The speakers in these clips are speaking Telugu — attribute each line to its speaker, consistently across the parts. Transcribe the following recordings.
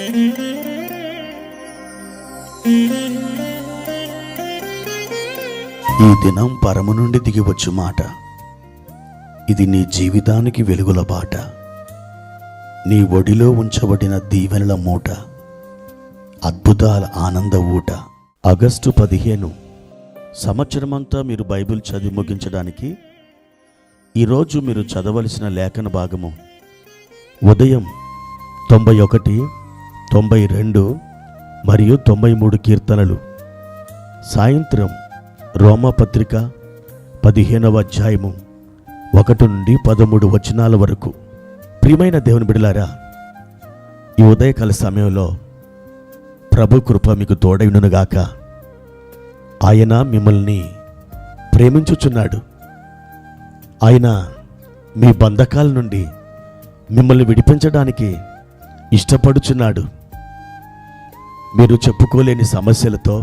Speaker 1: ఈ దినం పరము నుండి దిగివచ్చు మాట. ఇది నీ జీవితానికి వెలుగుల బాట. నీ ఒడిలో ఉంచబడిన దీవెనల మూట, అద్భుతాల ఆనంద ఊట. ఆగస్టు 15 సంవత్సరమంతా మీరు బైబిల్ చదివి ముగించడానికి ఈరోజు మీరు చదవలసిన లేఖన భాగము ఉదయం 91, 92 మరియు 93 కీర్తనలు, సాయంత్రం రోమాపత్రిక 15వ అధ్యాయము 1 నుండి 13 వచనాల వరకు. ప్రియమైన దేవుని బిడ్డలారా, ఈ ఉదయకాల సమయంలో ప్రభు కృప మీకు తోడైనగాక. ఆయన మిమ్మల్ని ప్రేమించుచున్నాడు. ఆయన మీ బంధకాల నుండి మిమ్మల్ని విడిపించడానికి ఇష్టపడుచున్నాడు. మీరు చెప్పుకోలేని సమస్యలతో,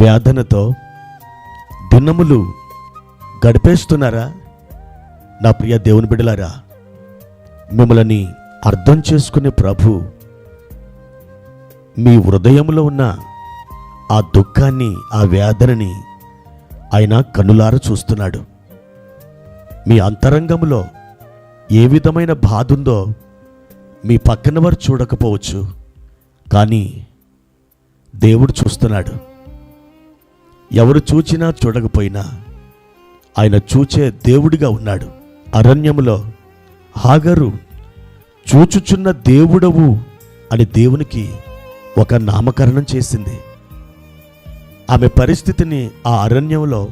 Speaker 1: వేదనతో దినములు గడిపేస్తున్నారా? నా ప్రియ దేవుని బిడ్డలారా, మిమ్మల్ని అర్థం చేసుకునే ప్రభు మీ హృదయంలో ఉన్న ఆ దుఃఖాన్ని, ఆ వేదనని ఆయన కన్నులారా చూస్తున్నాడు. మీ అంతరంగంలో ఏ విధమైన బాధ ఉందో మీ పక్కన వారు చూడకపోవచ్చు, కానీ దేవుడు చూస్తున్నాడు. ఎవరు చూచినా చూడకపోయినా ఆయన చూచే దేవుడిగా ఉన్నాడు. అరణ్యములో హాగరు చూచుచున్న దేవుడవు అని దేవునికి ఒక నామకరణం చేసింది. ఆమె పరిస్థితిని ఆ అరణ్యంలో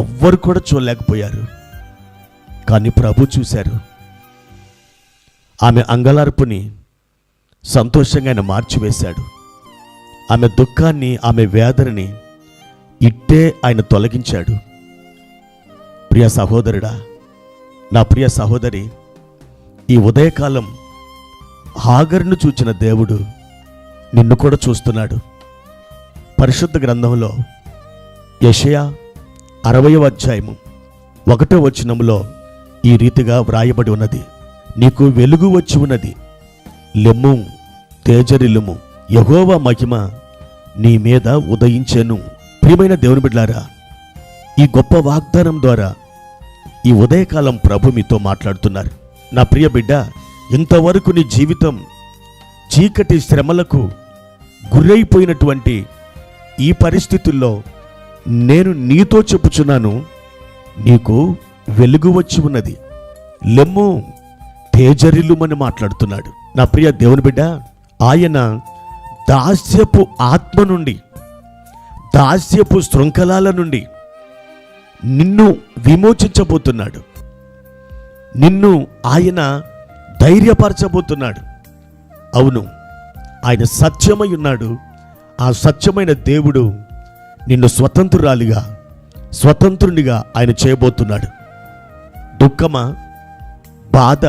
Speaker 1: ఎవ్వరు కూడా చూడలేకపోయారు, కానీ ప్రభు చూశారు. ఆమె అంగలార్పుని సంతోషంగా ఆయన మార్చివేశాడు. ఆమె దుఃఖాన్ని, ఆమె వేదనని ఇట్టే ఆయన తొలగించాడు. ప్రియ సహోదరుడా, నా ప్రియ సహోదరి, ఈ ఉదయకాలం హాగరును చూచిన దేవుడు నిన్ను కూడా చూస్తున్నాడు. పరిశుద్ధ గ్రంథంలో యెషయా 60వ అధ్యాయము 1వ వచనంలో ఈ రీతిగా వ్రాయబడి ఉన్నది. నీకు వెలుగు వచ్చి ఉన్నది, లెమ్ము, తేజరిల్లుము, యెహోవా మహిమ నీ మీద ఉదయించెను. ప్రియమైన దేవుని బిడ్డలారా, ఈ గొప్ప వాగ్దానం ద్వారా ఈ ఉదయకాలం ప్రభు మీతో మాట్లాడుతున్నారు. నా ప్రియ బిడ్డ, ఇంతవరకు నీ జీవితం చీకటి శ్రమలకు గురైపోయినటువంటి ఈ పరిస్థితుల్లో నేను నీతో చెప్పుచున్నాను, నీకు వెలుగు వచ్చి ఉన్నది, లెమ్ము, తేజరిల్లుమని మాట్లాడుతున్నాడు. నా ప్రియ దేవుని బిడ్డ, ఆయన దాస్యపు ఆత్మ నుండి, దాస్యపు శృంఖలాల నుండి నిన్ను విమోచించబోతున్నాడు. నిన్ను ఆయన ధైర్యపరచబోతున్నాడు. అవును, ఆయన సత్యమై ఉన్నాడు. ఆ సత్యమైన దేవుడు నిన్ను స్వతంత్రురాలిగా, స్వతంత్రునిగా ఆయన చేయబోతున్నాడు. దుఃఖమా, బాధ,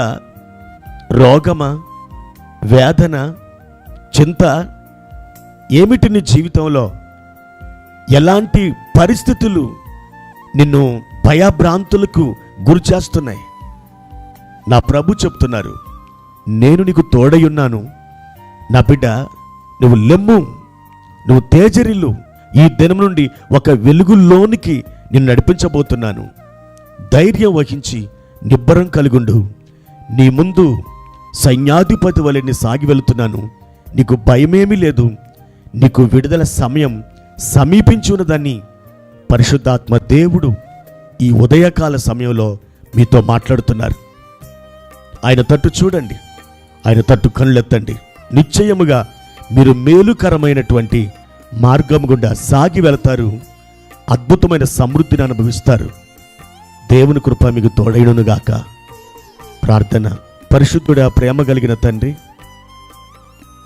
Speaker 1: రోగమా, వేదన, చింత ఏమిటి నీ జీవితంలో? ఎలాంటి పరిస్థితులు నిన్ను భయభ్రాంతులకు గురి చేస్తున్నాయి? నా ప్రభు చెప్తున్నారు, నేను నీకు తోడయున్నాను. నా బిడ్డ, నువ్వు లెమ్ము, నువ్వు తేజరిల్లు. ఈ దినం నుండి ఒక వెలుగులోనికి నిన్ను నడిపించబోతున్నాను. ధైర్యం వహించి నిబ్బరం కలిగుండు. నీ ముందు సైన్యాధిపతి వలె సాగి వెళుతున్నాను. నీకు భయమేమీ లేదు. నీకు విడుదల సమయం సమీపించి ఉన్నదని పరిశుద్ధాత్మ దేవుడు ఈ ఉదయకాల సమయంలో మీతో మాట్లాడుతున్నారు. ఆయన తట్టు చూడండి, ఆయన తట్టు కళ్ళెత్తండి. నిశ్చయముగా మీరు మేలుకరమైనటువంటి మార్గం గుండా సాగి వెళతారు. అద్భుతమైన సమృద్ధిని అనుభవిస్తారు. దేవుని కృప మీకు తోడైనగాక. ప్రార్థన. పరిశుద్ధుడా, ప్రేమ కలిగిన తండ్రి,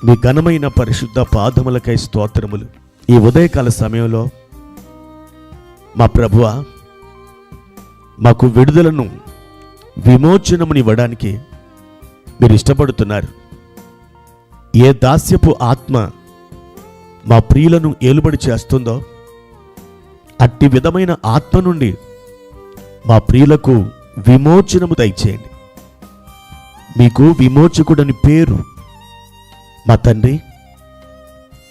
Speaker 1: మీ ఘనమైన పరిశుద్ధ పాదములకై స్తోత్రములు. ఈ ఉదయకాల సమయంలో మా ప్రభువా, మాకు విడుదలను, విమోచనముని ఇవ్వడానికి మీరు ఇష్టపడుతున్నారు. ఏ దాస్యపు ఆత్మ మా ప్రియులను ఏలుబడి చేస్తుందో అట్టి విధమైన ఆత్మ నుండి మా ప్రియులకు విమోచనము దయచేయండి. మీకు విమోచకుడని పేరు మా తండ్రి,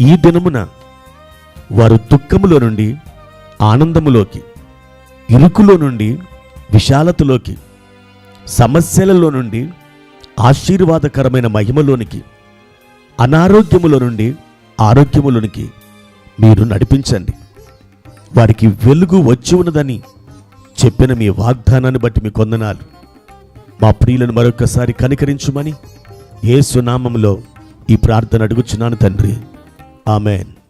Speaker 1: ఈ దినమున వారు దుఃఖములో నుండి ఆనందములోకి, ఇరుకులో నుండి విశాలతలోకి, సమస్యలలో నుండి ఆశీర్వాదకరమైన మహిమలోనికి, అనారోగ్యములో నుండి ఆరోగ్యములోనికి మీరు నడిపించండి. వారికి వెలుగు వచ్చి ఉన్నదని చెప్పిన మీ వాగ్దానాన్ని బట్టి మీ వందనాలు. మా ప్రియులను మరొకసారి కనికరించుమని యేసు నామములో ఈ ప్రార్థన అడుగుచున్నాను తండ్రి. ఆమెన్.